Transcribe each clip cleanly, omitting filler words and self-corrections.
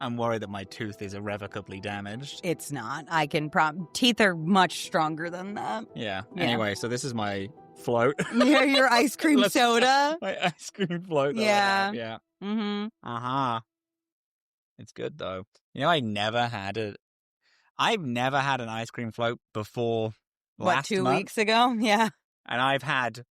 I'm worried that my tooth is irrevocably damaged. It's not. I can teeth are much stronger than that. Yeah. Yeah. Anyway, so this is my float. Yeah, your ice cream soda. My ice cream float. That I have. Yeah. Mm-hmm. Uh-huh. It's good though. You know, I've never had an ice cream float before last 2 month, weeks ago? Yeah. and I've had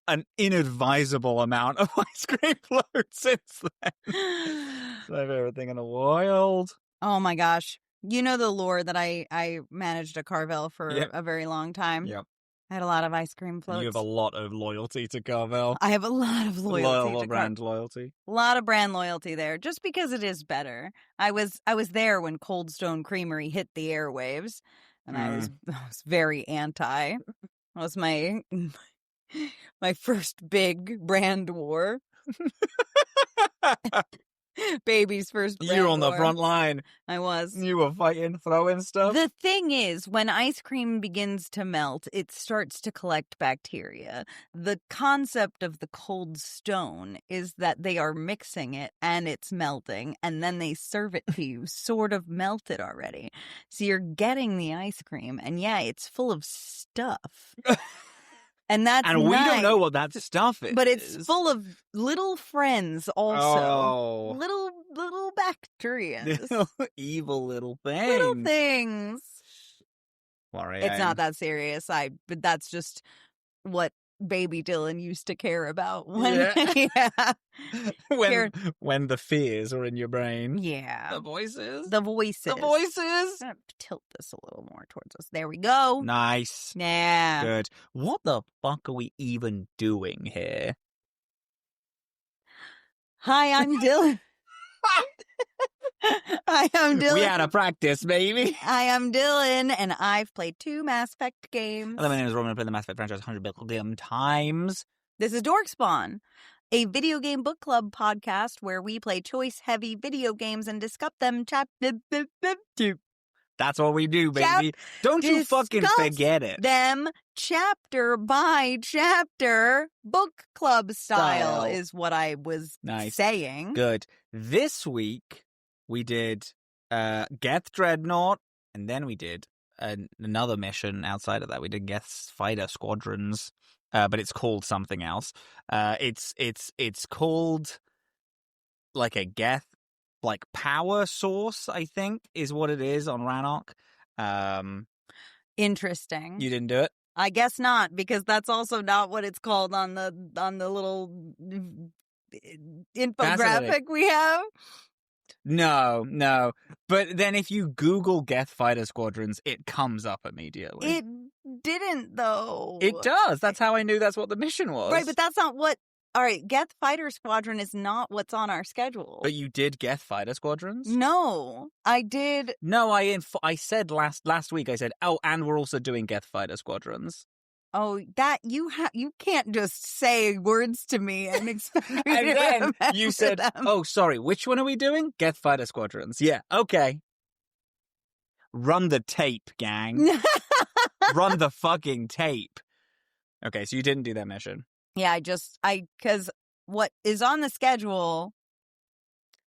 an inadvisable amount of ice cream floats since then. It's my favorite thing in the world. Oh my gosh. You know the lore that I managed a Carvel for a very long time? Yep. I had a lot of ice cream floats. You have a lot of loyalty to Carvel. I have a lot of loyalty to brand loyalty. A lot of brand loyalty there, just because it is better. I was there when Cold Stone Creamery hit the airwaves, and I was very anti. That was my first big brand war. Baby's first brand You're on the war. front line. I was. You were fighting, throwing stuff. The thing is, when ice cream begins to melt, it starts to collect bacteria. The concept of the cold stone is that they are mixing it and it's melting, and then they serve it to you sort of melted already. So you're getting the ice cream, and yeah, it's full of stuff. And that's we don't know what that stuff is. But it's full of little friends also. Oh. Little bacteria. Evil little things. Little things. Worrying. It's not that serious. But that's just what baby Dillin used to care about when when the fears are in your brain. Yeah. The voices. The voices. I'm gonna tilt this a little more towards us. There we go. Nice. Yeah. Good. What the fuck are we even doing here? Hi, I'm Dillin. I am Dillin. We had a practice, baby. I am Dillin, and I've played 2 Mass Effect games. Hello, my name is Roman. I play the Mass Effect franchise 100 billion times. This is Dorkspawn, a video game book club podcast where we play choice-heavy video games and discuss them That's what we do, baby. Don't you fucking forget it. Them chapter by chapter, book club style is what I was saying. Good. This week, we did Geth Dreadnought, and then we did another mission outside of that. We did Geth's Fighter Squadrons, but it's called something else. It's called like a Geth power source, I think, is what it is on Rannoch. Interesting. You didn't do it? I guess not, because that's also not what it's called on the little infographic we have. No. But then if you Google Geth Fighter Squadrons, it comes up immediately. It didn't, though. It does. That's how I knew that's what the mission was. Right, but that's not what... All right, Geth Fighter Squadron is not what's on our schedule. But you did Geth Fighter Squadrons? No, I did. No, I said last week, I said, oh, and we're also doing Geth Fighter Squadrons. Oh, that you can't just say words to me and expect me and to then remember you said, them. Oh, sorry, which one are we doing? Geth Fighter Squadrons. Yeah, okay. Run the tape, gang. Run the fucking tape. Okay, so you didn't do that mission. Yeah, because what is on the schedule,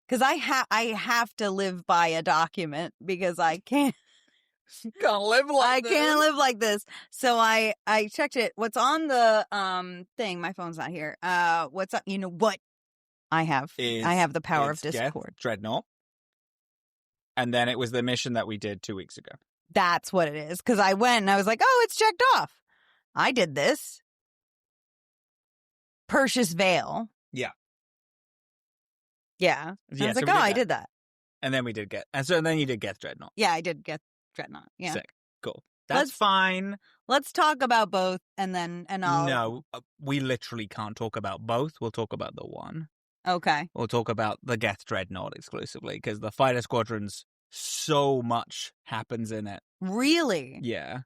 because I have to live by a document because I can't. Can't live like this. I can't live like this. So I checked it. What's on the thing? My phone's not here. What's up? You know what? I have the power of Discord. Geth Dreadnought. And then it was the mission that we did 2 weeks ago. That's what it is. Because I went and I was like, oh, it's checked off. I did this. Perseus Vale. Yeah. Yeah. I was like, oh, I did that. And then we did and then you did Geth Dreadnought. Yeah, I did Geth Dreadnought. Yeah. Sick. Cool. That's fine. Let's talk about both and I'll... No, we literally can't talk about both. We'll talk about the one. Okay. We'll talk about the Geth Dreadnought exclusively because the Fighter Squadrons, so much happens in it. Really? Yeah.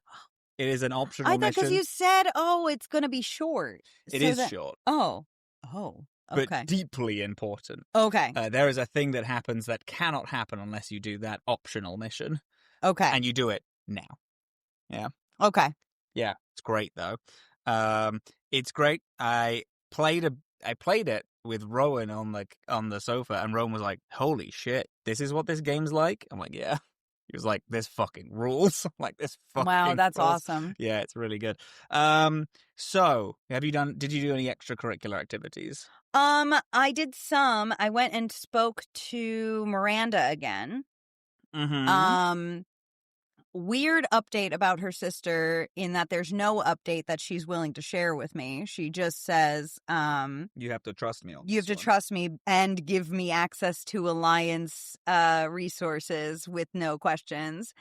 It is an optional mission. I thought because you said, it's going to be short. It is short. Oh. Okay. But deeply important. Okay. There is a thing that happens that cannot happen unless you do that optional mission. Okay. And you do it now. Yeah. Okay. Yeah. It's great, though. It's great. I played played it with Rowan on the sofa, and Rowan was like, "Holy shit, this is what this game's like." I'm like, "Yeah." He was like, "This fucking rules." I'm like, "This fucking Wow, that's rules." awesome. Yeah, it's really good. So did you do any extracurricular activities? I did some. I went and spoke to Miranda again. Mm-hmm. Weird update about her sister in that there's no update that she's willing to share with me. She just says, You have to trust me on you have this to one. trust me and give me access to Alliance resources with no questions.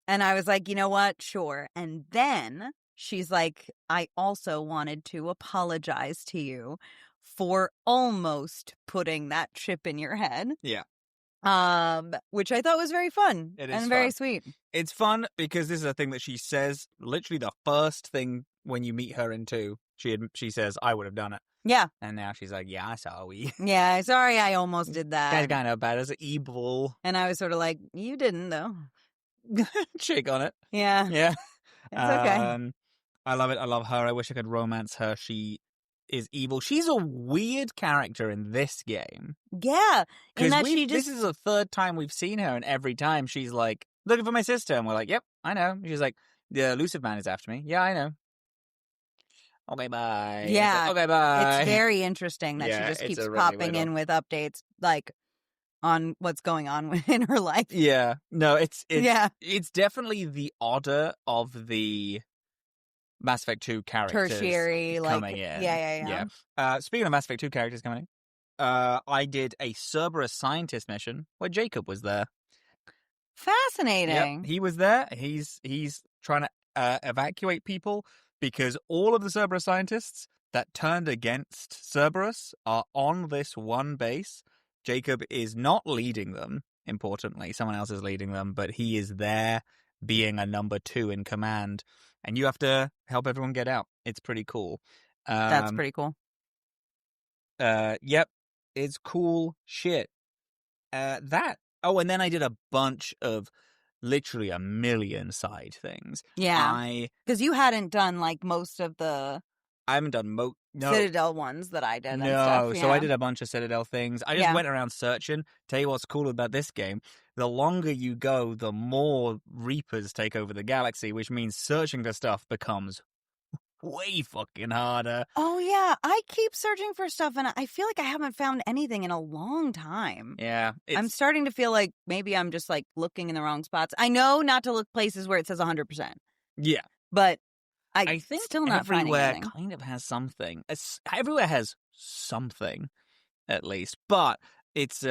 And I was like, you know what? Sure. And then she's like, I also wanted to apologize to you for almost putting that chip in your head. Yeah. Which I thought was very fun It is and very fun. sweet. It's fun because this is a thing that she says, literally the first thing when you meet her in 2, she says, "I would have done it." Yeah. And now she's like, "Yeah, sorry." Yeah, sorry I almost did That's that. kind of bad as evil. And I was sort of like, you didn't, though. Chick on it. Yeah. Yeah. It's okay. I love it. I love her. I wish I could romance her. She is evil. She's a weird character in this game. Yeah. In that This is the 3rd time we've seen her, and every time she's like, "Looking for my sister." And we're like, "Yep, I know." She's like, "The elusive man is after me." "Yeah, I know." "Okay, bye." Yeah. Like, "Okay, bye." It's very interesting that she Yeah, just it's keeps a really popping weird in one. with updates, like, on what's going on in her life. Yeah. No, it's Yeah. it's definitely the odder of the Mass Effect 2 characters Tertiary, like, coming in. yeah. Speaking of Mass Effect 2 characters coming in, I did a Cerberus scientist mission where Jacob was there. Fascinating. Yep, he was there. He's trying to evacuate people because all of the Cerberus scientists that turned against Cerberus are on this one base. Jacob is not leading them, importantly. Someone else is leading them, but he is there being a number 2 in command. And you have to help everyone get out. It's pretty cool. That's pretty cool. Yep, it's cool shit. Oh, and then I did a bunch of literally a million side things. Yeah. Because you hadn't done, like, most of the I haven't done no. Citadel ones that I did and No, stuff. so I Yeah. did a bunch of Citadel things. I just went around searching. Tell you what's cool about this game. The longer you go, the more Reapers take over the galaxy, which means searching for stuff becomes way fucking harder. Oh, yeah. I keep searching for stuff, and I feel like I haven't found anything in a long time. Yeah. I'm starting to feel like maybe I'm just, like, looking in the wrong spots. I know not to look places where it says 100%. Yeah. But I think still not finding everywhere anything. kind of has something. Everywhere has something, at least. But it's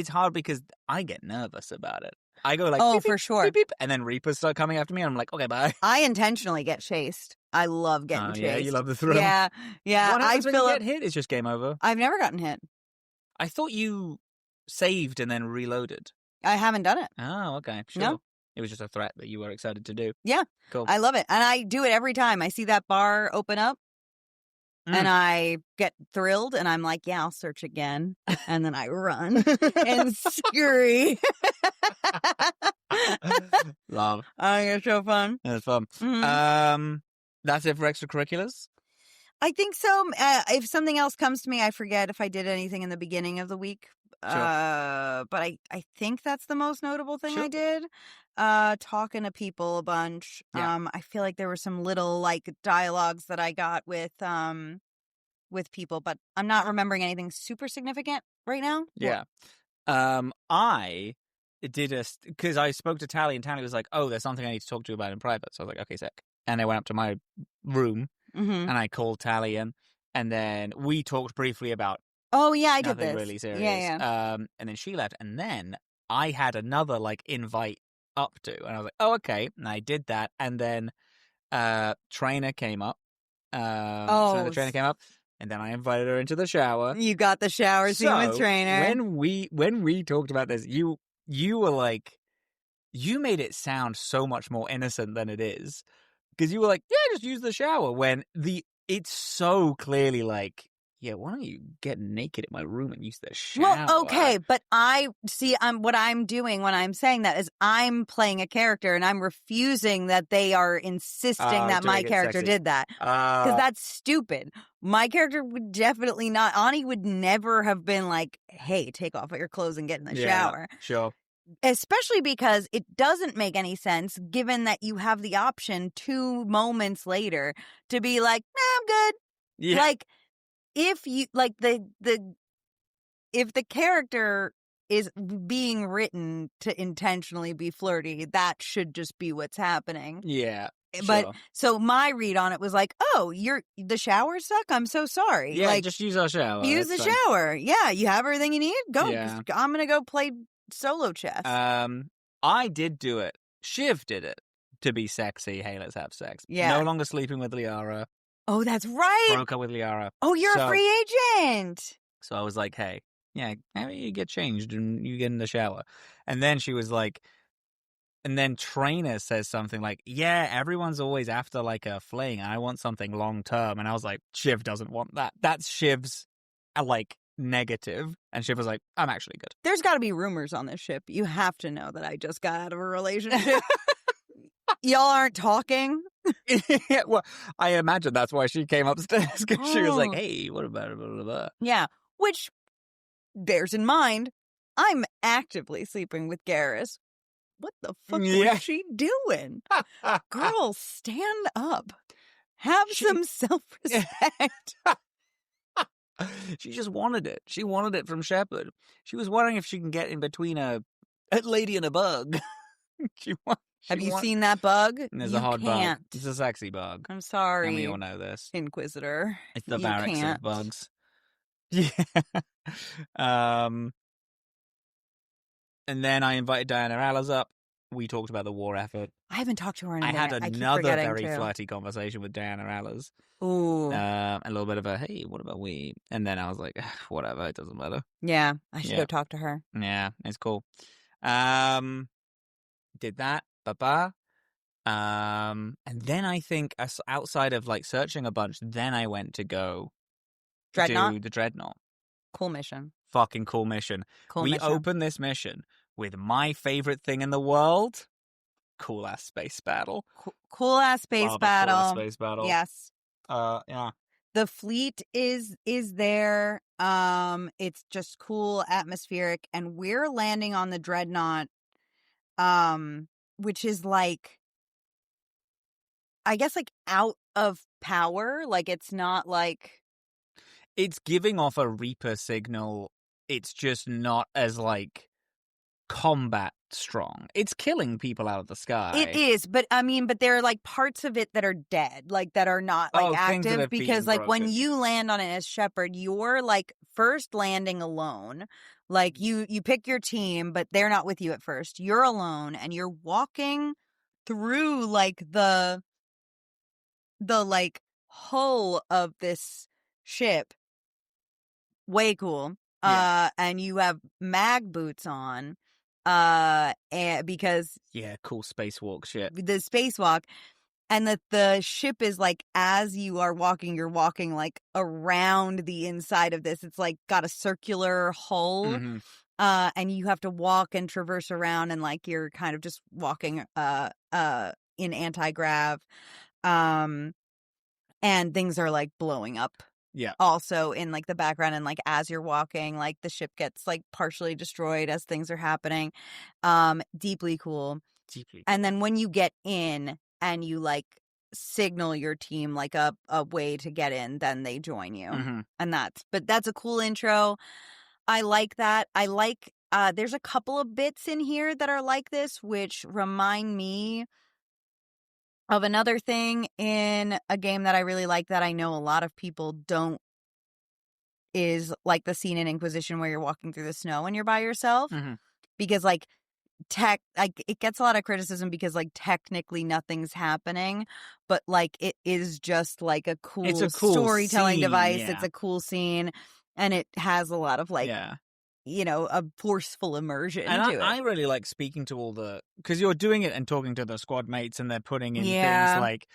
hard because I get nervous about it. I go like, oh, beep, for beep, sure. Beep, beep, and then Reapers start coming after me, and I'm like, okay, bye. I intentionally get chased. I love getting chased. Yeah, you love the thrill. Yeah. What happens when you get hit? It's just game over. I've never gotten hit. I thought you saved and then reloaded. I haven't done it. Oh, okay. Sure. No. It was just a threat that you were excited to do. Yeah. Cool. I love it. And I do it every time. I see that bar open up and I get thrilled and I'm like, yeah, I'll search again. And then I run and scurry. Love. It's so fun. It's fun. Mhm. That's it for extracurriculars? I think so. If something else comes to me, I forget if I did anything in the beginning of the week. Sure. But I think that's the most notable thing Sure. I did. Talking to people a bunch. Yeah. I feel like there were some little like dialogues that I got with people, but I'm not remembering anything super significant right now. Yeah. I did because I spoke to Tally and Tally was like, "Oh, there's something I need to talk to you about in private." So I was like, "Okay, sick." And I went up to my room Mm-hmm. and I called Tally in, and then we talked briefly about Oh yeah, I did nothing this. really serious. Yeah. And then she left, and then I had another like invite up to, and I was like, "Oh, okay." And I did that, and then Trainer came up. So the trainer came up, and then I invited her into the shower. You got the shower scene with Trainer. When we talked about this, you were like, you made it sound so much more innocent than it is, because you were like, yeah, just use the shower. When it's so clearly like, yeah, why don't you get naked in my room and use the shower? Well, okay, but I see. What I'm doing when I'm saying that is I'm playing a character and I'm refusing that they are insisting that my doing it character sexy. did that because that's stupid. My character would definitely not. Ani would never have been like, hey, take off all your clothes and get in the shower. Sure. Especially because it doesn't make any sense given that you have the option 2 moments later to be like, nah, I'm good. Yeah. Like, if you, like, if the character is being written to intentionally be flirty, that should just be what's happening. Yeah. But sure. so my read on it was like, oh, the showers suck? I'm so sorry. Yeah, like, just use our shower. use the It's fine. shower. Yeah, you have everything you need? Go. Yeah. I'm going to go play solo chess. I did do it. Shiv did it to be sexy. Hey, let's have sex. Yeah. No longer sleeping with Liara. Oh, that's right. Broke up with Liara. Oh, you're a free agent. So I was like, hey, yeah, maybe you get changed and you get in the shower. And then she was like, and then Trainer says something like, yeah, everyone's always after like a fling. I want something long term. And I was like, Shiv doesn't want that. That's Shiv's like negative. And Shiv was like, I'm actually good. There's got to be rumors on this ship. You have to know that I just got out of a relationship. Y'all aren't talking? Yeah, well, I imagine that's why she came upstairs, because she was like, hey, what about blah, blah, blah. Yeah, which bears in mind, I'm actively sleeping with Garrus. What the fuck was she doing? Girl, stand up. Have some self-respect. She just wanted it. She wanted it from Shepard. She was wondering if she can get in between a lady and a bug. Have you seen that bug? There's a hard bug. It's a sexy bug. I'm sorry. And we all know this. Inquisitor. It's the barracks of bugs. Yeah. And then I invited Diana Allers up. We talked about the war effort. I haven't talked to her in a minute. I had another very flirty conversation with Diana Allers. Ooh. A little bit of a, hey, what about we? And then I was like, whatever, it doesn't matter. Yeah, I should go talk to her. Yeah, it's cool. Did that. Bye-bye. And then I think outside of like searching a bunch, then I went to go Dreadnought? do the Dreadnought. Cool mission. Fucking cool mission. We open this mission with my favorite thing in the world. Cool ass space battle. Cool ass space battle. Cool space battle. Yes. Yeah. The fleet is there. It's just cool, atmospheric, and we're landing on the Dreadnought, which is like, I guess, like out of power. Like, it's not like, it's giving off a Reaper signal. It's just not as like combat strong. It's killing people out of the sky. It is, but I mean, but there are like parts of it that are dead, like that are not like active, because like when you land on it as Shepard, you're like first landing alone. Like you pick your team, but they're not with you at first. You're alone and you're walking through like the like hull of this ship. Way cool. Yeah. And you have mag boots on. And because cool spacewalk shit. The spacewalk, and that the ship is like, as you are walking, you're walking like around the inside of this. It's like got a circular hull, Mm-hmm. And you have to walk and traverse around, and like you're kind of just walking in anti-grav, and things are like blowing up. Yeah. Also in like the background, and like as you're walking, like the ship gets like partially destroyed as things are happening. Deeply cool. And then when you get in and you like signal your team like a way to get in, then they join you. Mm-hmm. And that's a cool intro. I like that. I like there's a couple of bits in here that are like this, which remind me of another thing in a game that I really like that I know a lot of people don't, is like the scene in Inquisition where you're walking through the snow and you're by yourself. Mm-hmm. Because like it gets a lot of criticism because like technically nothing's happening, but like it is just like a cool storytelling device. Yeah. It's a cool scene, and it has a lot of like a forceful immersion and to it. I really like speaking to because you're doing it and talking to the squad mates, and they're putting in things like,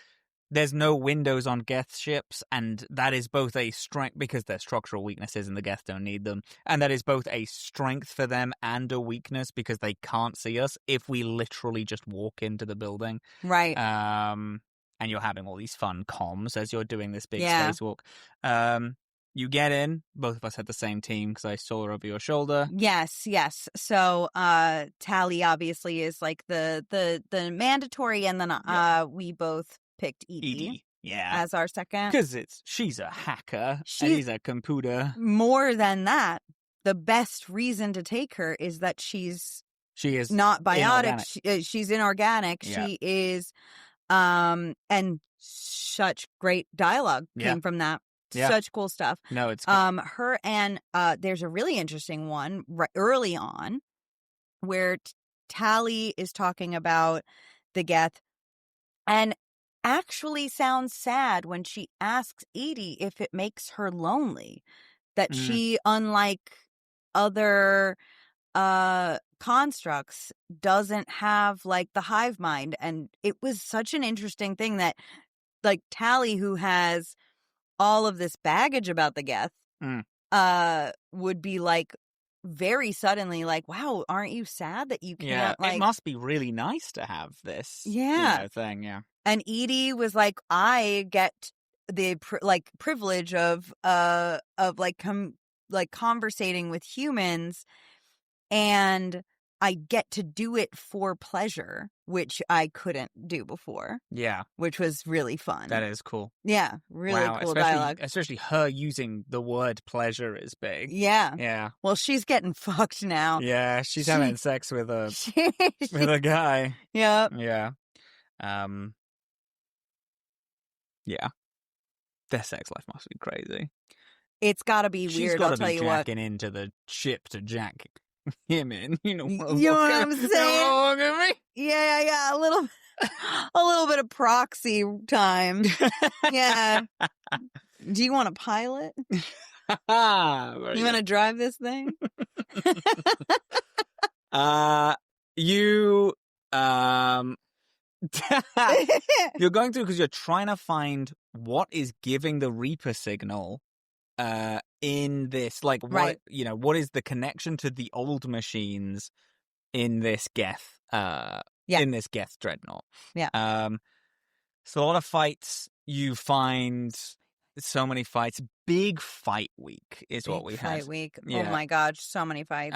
there's no windows on Geth ships, and that is both a strength because they're structural weaknesses and the Geth don't need them, and that is both a strength for them and a weakness because they can't see us if we literally just walk into the building. Right. and you're having all these fun comms as you're doing this big Yeah. spacewalk. You get in. Both of us had the same team because I saw her over your shoulder. Yes. So, Tally obviously is like the mandatory, and then we both picked Edie Yeah. as our second. Because she's a hacker and he's a computer. More than that, the best reason to take her is that she is not biotic. She's inorganic. Yeah. She is, and such great dialogue came from that. Yeah. Such cool stuff. No, it's good. Her and there's a really interesting one right early on where Tally is talking about the Geth and actually sounds sad when she asks Edie if it makes her lonely. That she, unlike other constructs, doesn't have like the hive mind. And it was such an interesting thing that like Tally, who has all of this baggage about the Geth, would be like very suddenly like, wow, aren't you sad that you can't like... It must be really nice to have this thing, yeah. And Edie was like, I get the privilege of conversating with humans, and I get to do it for pleasure, which I couldn't do before. Yeah. Which was really fun. That is cool. Yeah, really cool dialogue. Especially her using the word pleasure is big. Yeah. Yeah. Well, she's getting fucked now. Yeah, she's having sex with a guy. Yep. Yeah. Yeah. Their sex life must be crazy. It's gotta be weird, I'll tell you what. She's gotta be jacking into the ship to jack him in. You know what I'm saying? Yeah. A little bit of proxy time. Yeah. Do you want to pilot? You want to drive this thing? You're going through because you're trying to find what is giving the Reaper signal in this, like, what, what is the connection to the old machines in this Geth in this Geth Dreadnought. Yeah. So a lot of fights. You find so many fights. Big fight week is what we had. Fight week. Yeah. Oh my gosh, so many fights.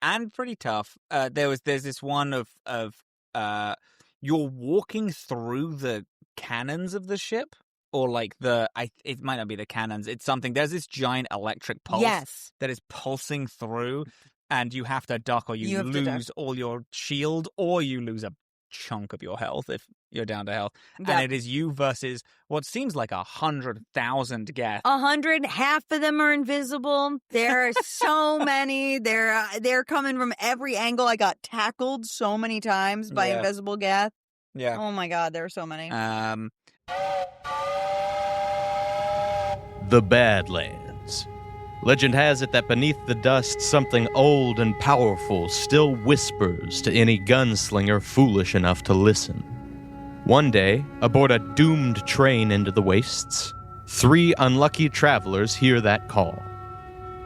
And pretty tough. There's this one of you're walking through the cannons of the ship, or like it might not be the cannons. It's something. There's this giant electric pulse that is pulsing through, and you have to duck, or you lose all your shield, or you lose a chunk of your health if you're down to health. Yep. And it is you versus what seems like 100,000 Geth. 100, half of them are invisible. There are so many. They're coming from every angle. I got tackled so many times by invisible Geth. Yeah. Oh my god, there are so many. The Badlands. Legend has it that beneath the dust, something old and powerful still whispers to any gunslinger foolish enough to listen. One day, aboard a doomed train into the wastes, 3 unlucky travelers hear that call.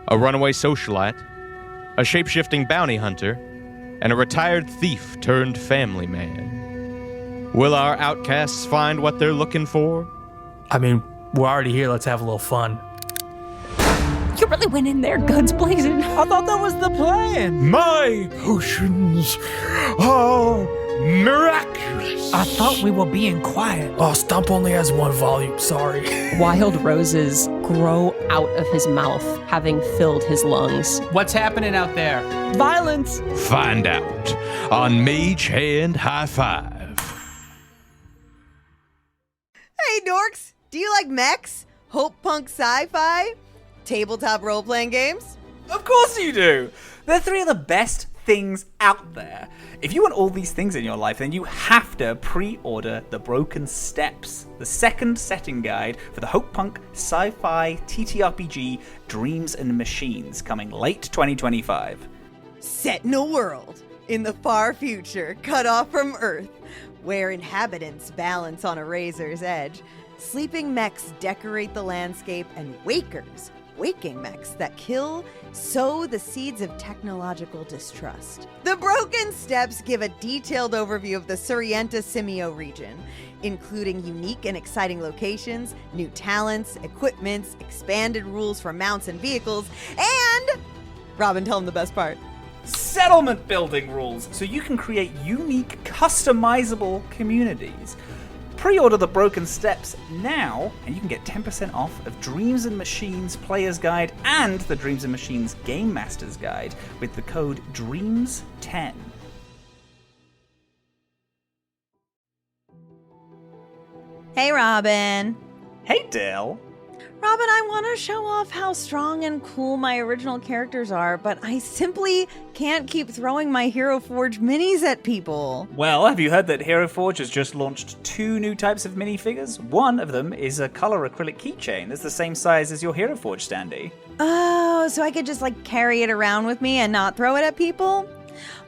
A runaway socialite, a shape-shifting bounty hunter, and a retired thief turned family man. Will our outcasts find what they're looking for? I mean, we're already here. Let's have a little fun. You really went in there, guns blazing. I thought that was the plan. My potions are miraculous. I thought we were being quiet. Oh, Stump only has 1 volume, sorry. Wild roses grow out of his mouth, having filled his lungs. What's happening out there? Violence. Find out on Mage Hand High Five. Hey, dorks! Do you like mechs? Hope punk sci-fi? Tabletop role-playing games? Of course you do! They're 3 of the best things out there. If you want all these things in your life, then you have to pre-order The Broken Steps, the second setting guide for the Hope Punk sci-fi TTRPG Dreams and Machines, coming late 2025. Set in a world in the far future, cut off from Earth, where inhabitants balance on a razor's edge, sleeping mechs decorate the landscape, and wakers waking mechs that kill, sow the seeds of technological distrust. The Broken Steps give a detailed overview of the Surrienta Simio region, including unique and exciting locations, new talents, equipments, expanded rules for mounts and vehicles, and... Robin, tell him the best part. Settlement building rules, so you can create unique, customizable communities. Pre-order the Broken Steps now, and you can get 10% off of Dreams and Machines Player's Guide and the Dreams and Machines Game Master's Guide with the code DREAMS10. Hey, Robin. Hey, Dill. Robin, I want to show off how strong and cool my original characters are, but I simply can't keep throwing my Hero Forge minis at people. Well, have you heard that Hero Forge has just launched 2 new types of minifigures? One of them is a color acrylic keychain that's the same size as your Hero Forge standee. Oh, so I could just carry it around with me and not throw it at people?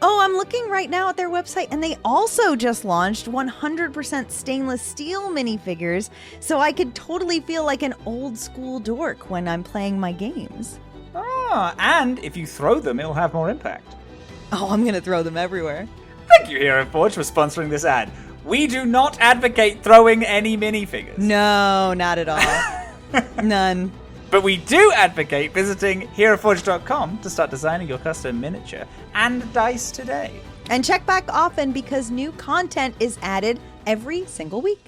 Oh, I'm looking right now at their website, and they also just launched 100% stainless steel minifigures, so I could totally feel like an old school dork when I'm playing my games. Ah, and if you throw them, it'll have more impact. Oh, I'm gonna throw them everywhere. Thank you, Hero Forge, for sponsoring this ad. We do not advocate throwing any minifigures. No, not at all. None. But we do advocate visiting HeroForge.com to start designing your custom miniature and dice today. And check back often because new content is added every single week.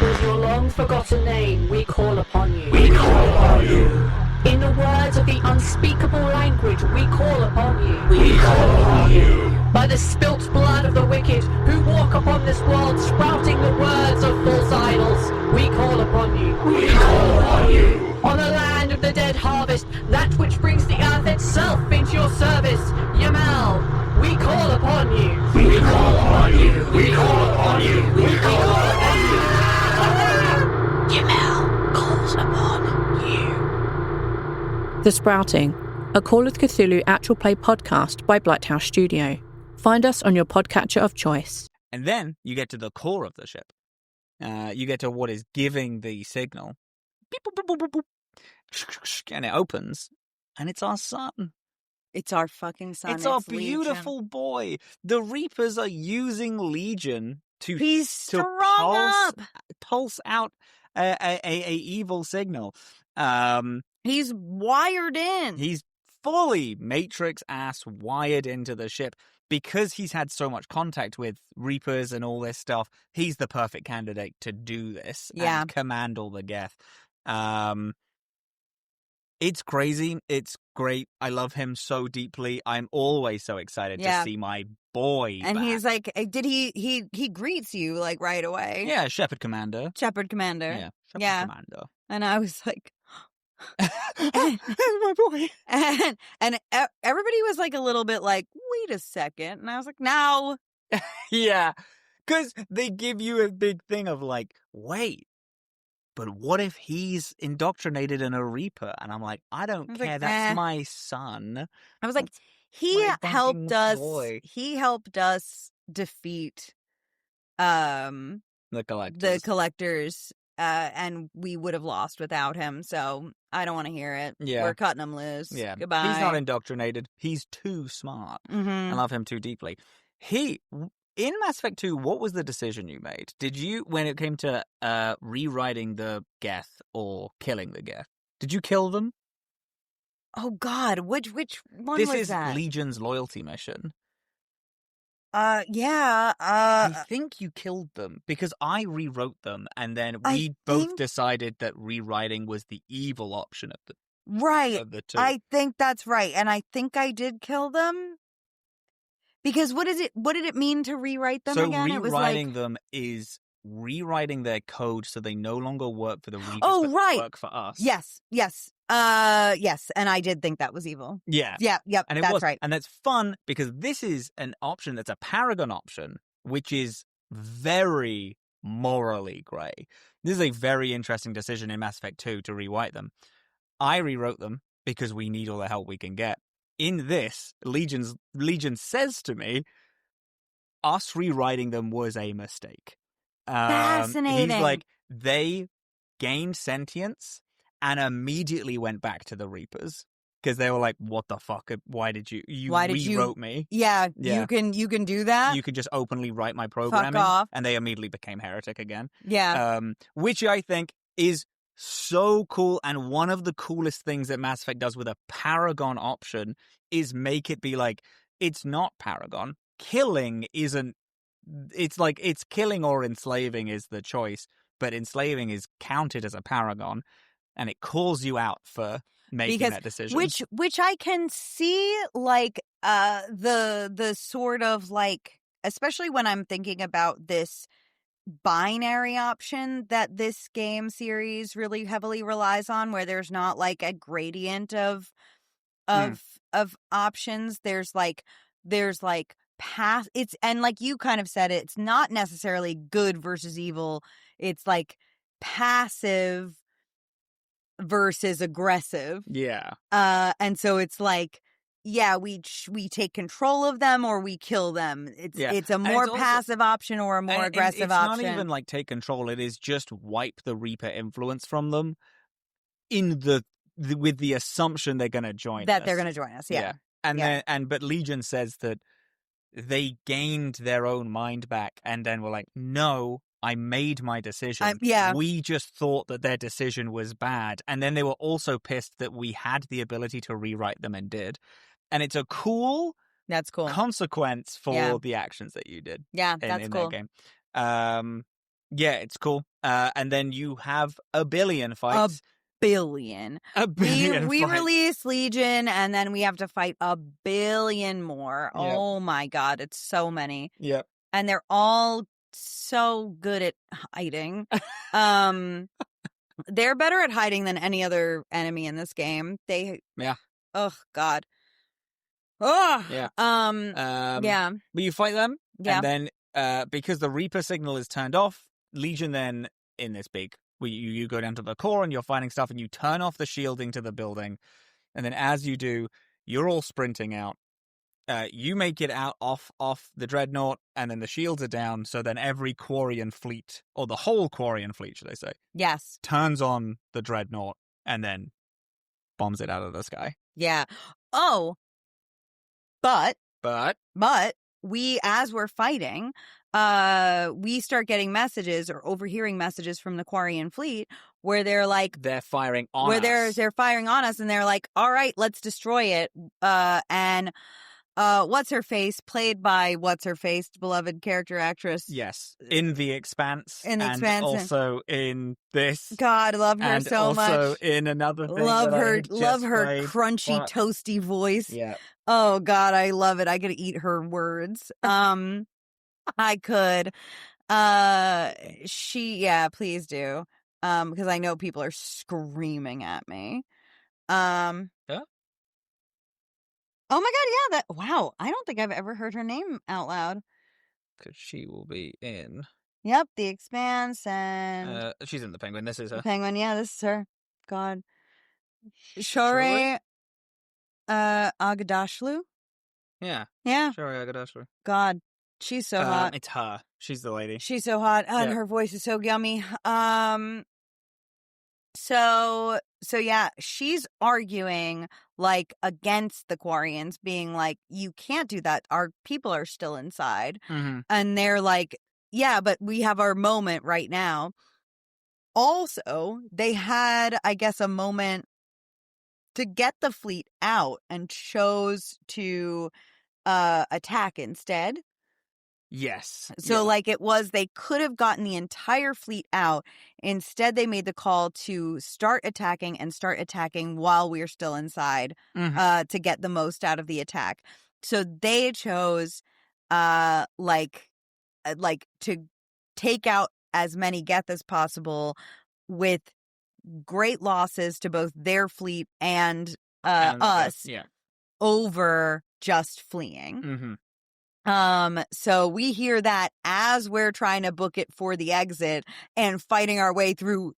With your long-forgotten name, we call upon you. We call upon you. In the words of the unspeakable language, we call upon you. We call upon you. By the spilt blood of the wicked, who walk upon this world, sprouting the words of false idols, we call upon you. We call upon you. On the land of the dead harvest, that which brings the earth itself into your service, Yamal, we call upon you. We call upon you. We call upon you. We call upon you. Yamal calls upon you. The Sprouting, a Call of Cthulhu actual play podcast by Blighthouse Studio. Find us on your podcatcher of choice. And then you get to the core of the ship. You get to what is giving the signal. Beep, boop, boop, boop, boop. And it opens. And it's our son. It's our fucking son. It's our beautiful boy. The Reapers are using Legion to pulse out a evil signal. He's wired in. He's fully Matrix-ass wired into the ship. Because he's had so much contact with Reapers and all this stuff, he's the perfect candidate to do this and command all the Geth. It's crazy. It's great. I love him so deeply. I'm always so excited to see my boy And back. he's like, did he greets you right away? Yeah, Shepherd Commander. Shepherd Commander. Yeah, Shepherd Commander. And I was like... my boy. And everybody was a little bit wait a second. And I was like, no. Yeah, because they give you a big thing of wait, but what if he's indoctrinated in a Reaper? And I'm like, I don't care. That's my son. I was like, he helped us. He helped us defeat the collectors. And we would have lost without him, so I don't want to hear it. Yeah. We're cutting him loose. Yeah. Goodbye. He's not indoctrinated. He's too smart. Mm-hmm. I love him too deeply. In Mass Effect 2, what was the decision you made? Did you, when it came to rewriting the Geth or killing the Geth, did you kill them? Oh, God. Which one this was is that? Legion's loyalty mission. Yeah. I think you killed them because I rewrote them, and then we both decided that rewriting was the evil option of the two. I think that's right, and I think I did kill them. Because what did it mean to rewrite them again? So rewriting them is rewriting their code so they no longer work for the Reapers, but work for us. Yes. Yes, and I did think that was evil. Yeah. Yeah, yep, and that's right. And that's fun because this is an option that's a Paragon option, which is very morally grey. This is a very interesting decision in Mass Effect 2 to rewrite them. I rewrote them because we need all the help we can get. In this, Legion says to me, us rewriting them was a mistake. Fascinating. He's like, they gained sentience and immediately went back to the Reapers because they were like, "What the fuck? Why did you rewrote me? Yeah, Yeah. you can do that. You could just openly write my programming." off. And they immediately became heretic again. Yeah. Which I think is so cool, and one of the coolest things that Mass Effect does with a Paragon option is make it be like, it's not Paragon. Killing isn't. It's like, it's killing or enslaving is the choice, but enslaving is counted as a Paragon, and it calls you out for making that decision. Which I can see, like, the sort of, like, especially when I'm thinking about this binary option that this game series really heavily relies on, where there's not like a gradient of options. There's like path. It's, and like you kind of said, it's not necessarily good versus evil. It's like passive versus aggressive. Yeah. And so it's like, yeah, we take control of them or we kill them. It's a more passive option or a more aggressive option. It's not even like take control. It is just wipe the Reaper influence from them with the assumption they're going to join that us. They're going to join us. Yeah. And but Legion says that they gained their own mind back and then were like, no, I made my decision. We just thought that their decision was bad. And then they were also pissed that we had the ability to rewrite them and did. And it's a cool consequence for the actions that you did. Yeah, that's in cool. That game. Yeah, it's cool. And then you have a billion fights. A billion. We release Legion, and then we have to fight a billion more. Yep. Oh my god, it's so many. Yep. And they're all so good at hiding. They're better at hiding than any other enemy in this game. Oh god. Oh yeah. Yeah. But you fight them, yeah. And then because the Reaper signal is turned off, Legion then in this big, you go down to the core and you're fighting stuff, and you turn off the shielding to the building, and then as you do, you're all sprinting out. You make it out off the Dreadnought, and then the shields are down, so then every Quarian fleet, or the whole Quarian fleet, should I say? Yes. Turns on the Dreadnought, and then bombs it out of the sky. Yeah. Oh. But we, as we're fighting, we start getting messages or overhearing messages from the Quarian fleet where they're like, they're firing on us. They're firing on us, and they're like, all right, let's destroy it. And what's her face, played by what's her face, beloved character actress. Yes, in The Expanse. In The Expanse, also in this. God, love her so much. Also in another thing. Love her crunchy, toasty voice. Yeah. Oh God, I love it. I could eat her words. I could. Please do. Because I know people are screaming at me. Yeah. Oh my God, yeah, wow. I don't think I've ever heard her name out loud. Because she will be in. Yep, The Expanse, and she's in The Penguin. This is her. The Penguin, yeah, this is her. God. Shore Aghdashloo? Yeah. Yeah. Shore Aghdashloo. God, she's so hot. It's her. She's the lady. She's so hot, and her voice is so yummy. So yeah, she's arguing like against the Quarians, being like, you can't do that. Our people are still inside. Mm-hmm. And they're like, yeah, but we have our moment right now. Also, they had, I guess, a moment to get the fleet out and chose to attack instead. Yes. So they could have gotten the entire fleet out. Instead, they made the call to start attacking while we're still inside, to get the most out of the attack. So they chose to take out as many Geth as possible with great losses to both their fleet and us, over just fleeing. Mm-hmm. So we hear that as we're trying to book it for the exit and fighting our way through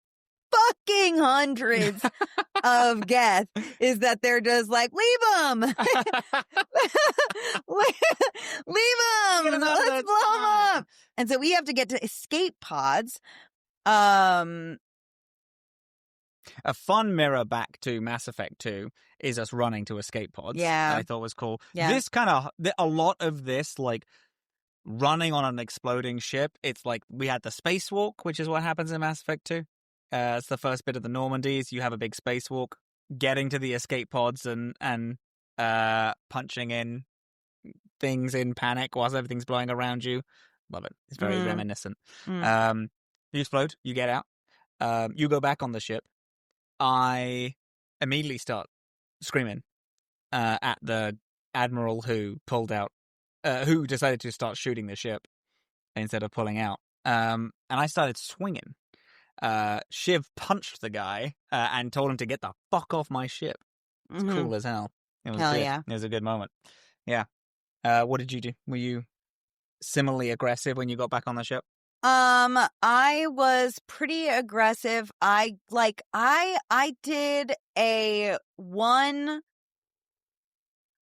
fucking hundreds of Geth is that they're just like, leave them. Leave them. Let's blow them up. And so we have to get to escape pods. A fun mirror back to Mass Effect 2 is us running to escape pods. Yeah. That I thought was cool. Yeah. This kind of, a lot of this, like, running on an exploding ship, it's like we had the spacewalk, which is what happens in Mass Effect 2. It's the first bit of the Normandies. You have a big spacewalk, getting to the escape pods and punching in things in panic whilst everything's blowing around you. Love it. It's very reminiscent. You explode, you get out, you go back on the ship. I immediately start screaming at the admiral who pulled out, who decided to start shooting the ship instead of pulling out. And I started swinging. Shiv punched the guy and told him to get the fuck off my ship. It's cool as hell. It was Hell good. yeah. It was a good moment. Yeah. What did you do? Were you similarly aggressive when you got back on the ship? I was pretty aggressive. I did I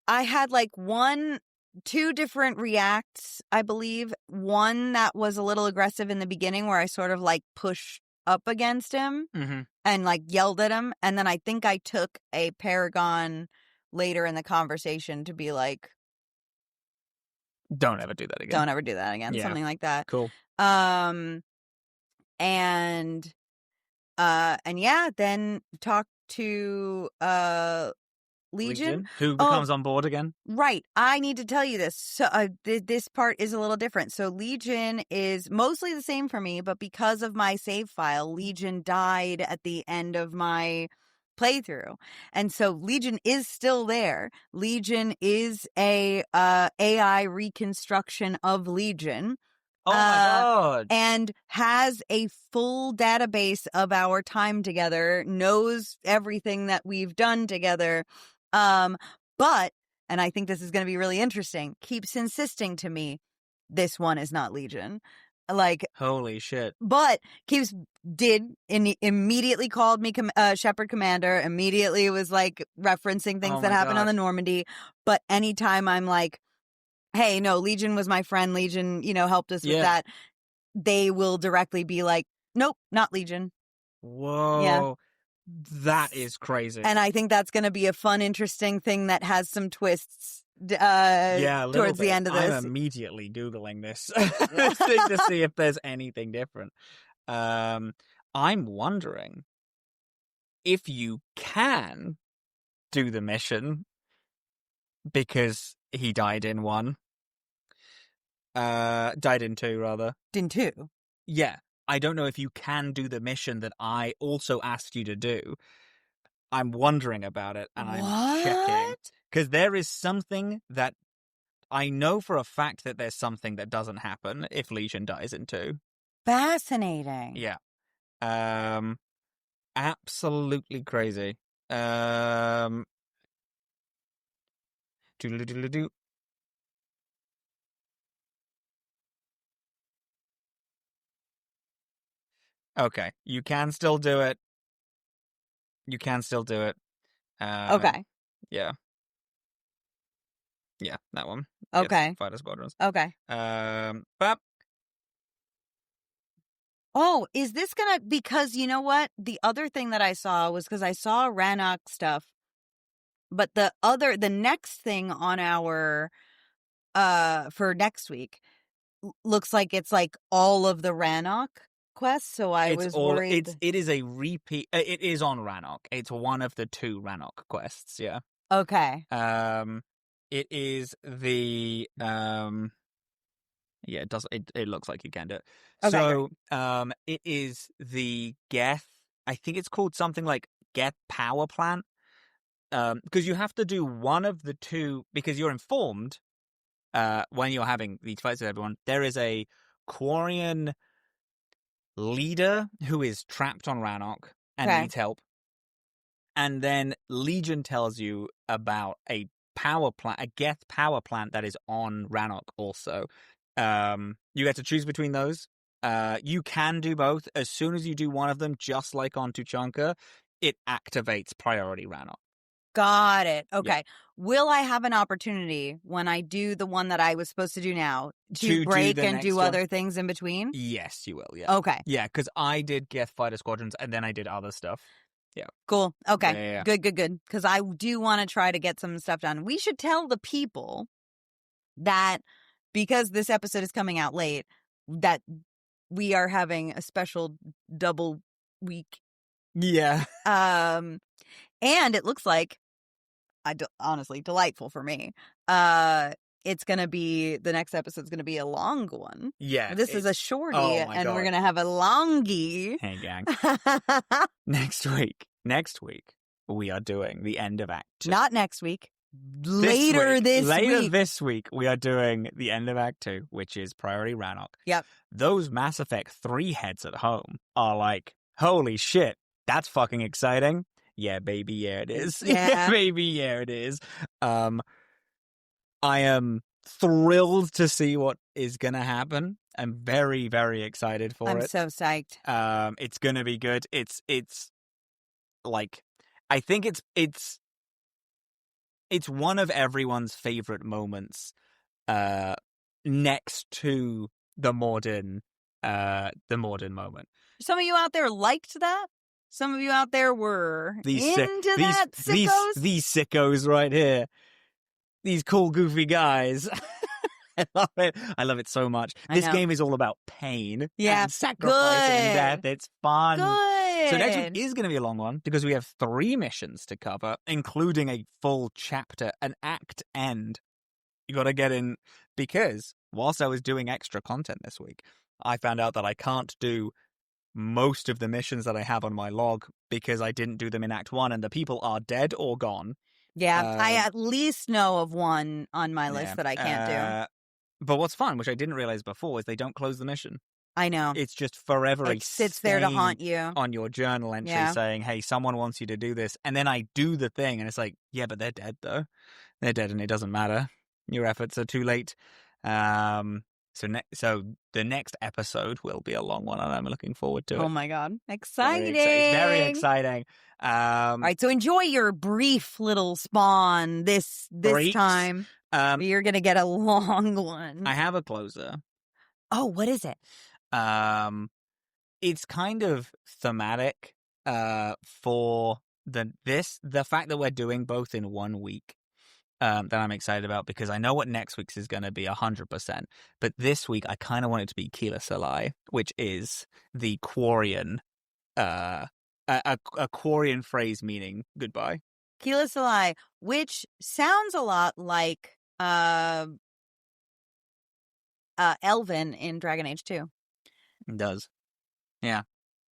had like two different reacts, I believe. One that was a little aggressive in the beginning where I sort of like pushed up against him and like yelled at him. And then I think I took a Paragon later in the conversation to be like, Don't ever do that again. don't ever do that again. Yeah. Something like that. Cool. And yeah, then talk to Legion. Who becomes on board again? Right. I need to tell you this. So this part is a little different. So Legion is mostly the same for me, but because of my save file, Legion died at the end of my playthrough. And so Legion is still there. Legion is a AI reconstruction of Legion. Oh my god. And has a full database of our time together, knows everything that we've done together. But, and I think this is going to be really interesting, keeps insisting to me, this one is not Legion. Like, holy shit. But immediately called me Shepard Commander, immediately was like referencing things that happened on the Normandy. But anytime I'm like, hey, no, Legion was my friend, Legion, helped us with that, they will directly be like, nope, not Legion. Whoa. Yeah. That is crazy. And I think that's going to be a fun, interesting thing that has some twists towards the end of this. I'm immediately Googling this to see if there's anything different. I'm wondering if you can do the mission because he died in died in 2, rather. In 2? Yeah. I don't know if you can do the mission that I also asked you to do. I'm wondering about it, and I'm checking. Because there is something that I know for a fact that there's something that doesn't happen if Legion dies in 2. Fascinating. Yeah. Absolutely crazy. Doodle-doodle-doo. Okay, you can still do it. Okay. Yeah. Yeah, that one. Okay. Fighter Squadrons. Okay. But oh, is this gonna, because you know what? The other thing that I saw was because I saw Rannoch stuff, but the next thing on our, for next week looks like it's like all of the Rannoch quests, so I was worried. It is a repeat. It is on Rannoch. It's one of the 2 Rannoch quests. Yeah. Okay. It is the Yeah, it does. It looks like you can do it. Okay, So, it is the Geth. I think it's called something like Geth Power Plant. Because you have to do one of the 2. Because you're informed, when you're having these fights with everyone, there is a Quarian leader who is trapped on Rannoch and needs help. And then Legion tells you about a power plant, a Geth power plant that is on Rannoch also. You get to choose between those. You can do both. As soon as you do one of them, just like on Tuchanka, it activates Priority Rannoch. Got it. Okay. Will I have an opportunity when I do the one that I was supposed to do now To to do break the and next do one? other things in between? Yes, you will, yeah. Okay. Yeah, because I did Geth Fighter Squadrons, and then I did other stuff. Cool. Okay. Yeah. Good. Because I do want to try to get some stuff done. We should tell the people that because this episode is coming out late, that we are having a special double week. Yeah. And it looks like, honestly, delightful for me. It's going to be, the next episode's going to be a long one. Yeah. This is a shorty, oh my and God. we're going to have a longie. Hey, gang. Next week, we are doing the end of Act 2. Not next week. Later this week, we are doing the end of Act 2, which is Priority Rannoch. Yep. Those Mass Effect 3 heads at home are like, holy shit, that's fucking exciting. Yeah, baby, yeah, it is. Yeah. Baby, yeah, it is. I am thrilled to see what is going to happen. I'm very, very excited for it. I'm so psyched. It's going to be good. It's like, I think it's one of everyone's favorite moments, next to the Morden moment. Some of you out there liked that. Some of you out there were into that, sickos. These sickos right here. These cool, goofy guys. I love it. I love it so much. This game is all about pain and sacrifice and death. It's fun. Good. So next week is going to be a long one because we have 3 missions to cover, including a full chapter, an act end. You got to get in, because whilst I was doing extra content this week, I found out that I can't do most of the missions that I have on my log because I didn't do them in Act 1 and the people are dead or gone. Yeah, I at least know of one on my list that I can't do. But what's fun, which I didn't realize before, is they don't close the mission. I know. It's just forever It sits there to haunt you. On your journal entry saying, hey, someone wants you to do this. And then I do the thing, and it's like, yeah, but they're dead, though. They're dead, and it doesn't matter. Your efforts are too late. So the next episode will be a long one, and I'm looking forward to it. Oh, my God. Exciting. Very exciting. All right, so enjoy your brief little spawn this time. You're going to get a long one. I have a closer. Oh, what is it? It's kind of thematic for the fact that we're doing both in 1 week. That I'm excited about because I know what next week's is going to be 100%. But this week, I kind of want it to be Keela Salai, which is the Quarian, a Quarian phrase meaning goodbye. Keela Salai, which sounds a lot like Elvin in Dragon Age 2. It does. Yeah.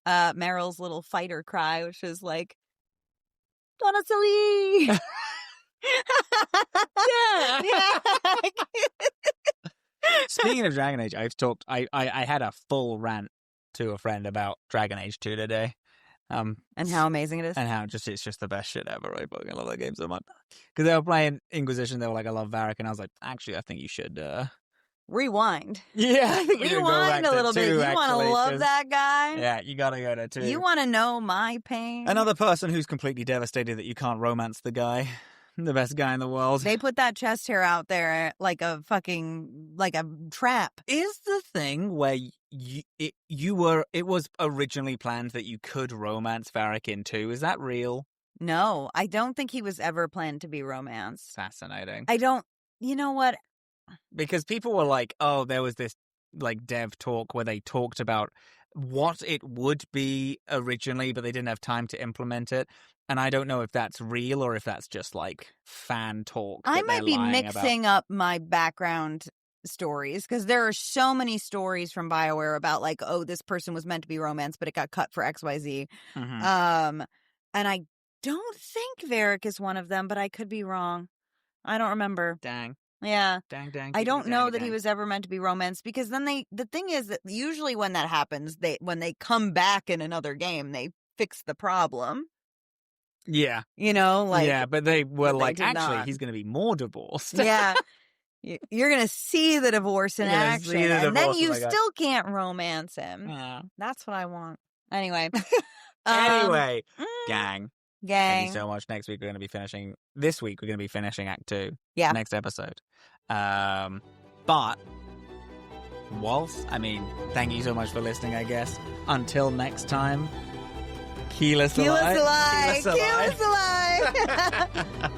Meryl's little fighter cry, which is like, Donna Sali! Yeah. Speaking of Dragon Age, I had a full rant to a friend about Dragon Age 2 today. And how amazing it is. And how it's just the best shit ever. I fucking love that game so much. Because they were playing Inquisition, they were like, I love Varric, and I was like, actually, I think you should rewind. Yeah, I think rewind a little bit. You want to love that guy? Yeah, you gotta go to 2. You want to know my pain? Another person who's completely devastated that you can't romance the guy. The best guy in the world. They put that chest hair out there like a trap. Is the thing where it was originally planned that you could romance Varric in 2? Is that real? No, I don't think he was ever planned to be romanced. Fascinating. You know what? Because people were like, oh, there was this like dev talk where they talked about what it would be originally, but they didn't have time to implement it. And I don't know if that's real or if that's just like fan talk. I might be mixing up my background stories because there are so many stories from BioWare about like, oh, this person was meant to be romanced, but it got cut for XYZ. Mm-hmm. And I don't think Varric is one of them, but I could be wrong. I don't remember. Dang. Yeah. Dang. I don't know that he was ever meant to be romanced because then the thing is that usually when that happens, when they come back in another game, they fix the problem. Yeah. You know, like. Yeah, but they were like, did actually, not. he's going to be more divorced. Yeah. You're going to see the divorce in You're gonna action, see the and then divorce, you oh my God. still can't romance him. Yeah. That's what I want. Anyway. Anyway, mm, gang. Thank gang. you so much. Next week we're going to be finishing. This week we're going to be finishing Act 2. Yeah. Next episode. But thank you so much for listening. I guess until next time. Keyless alive. Keyless alive.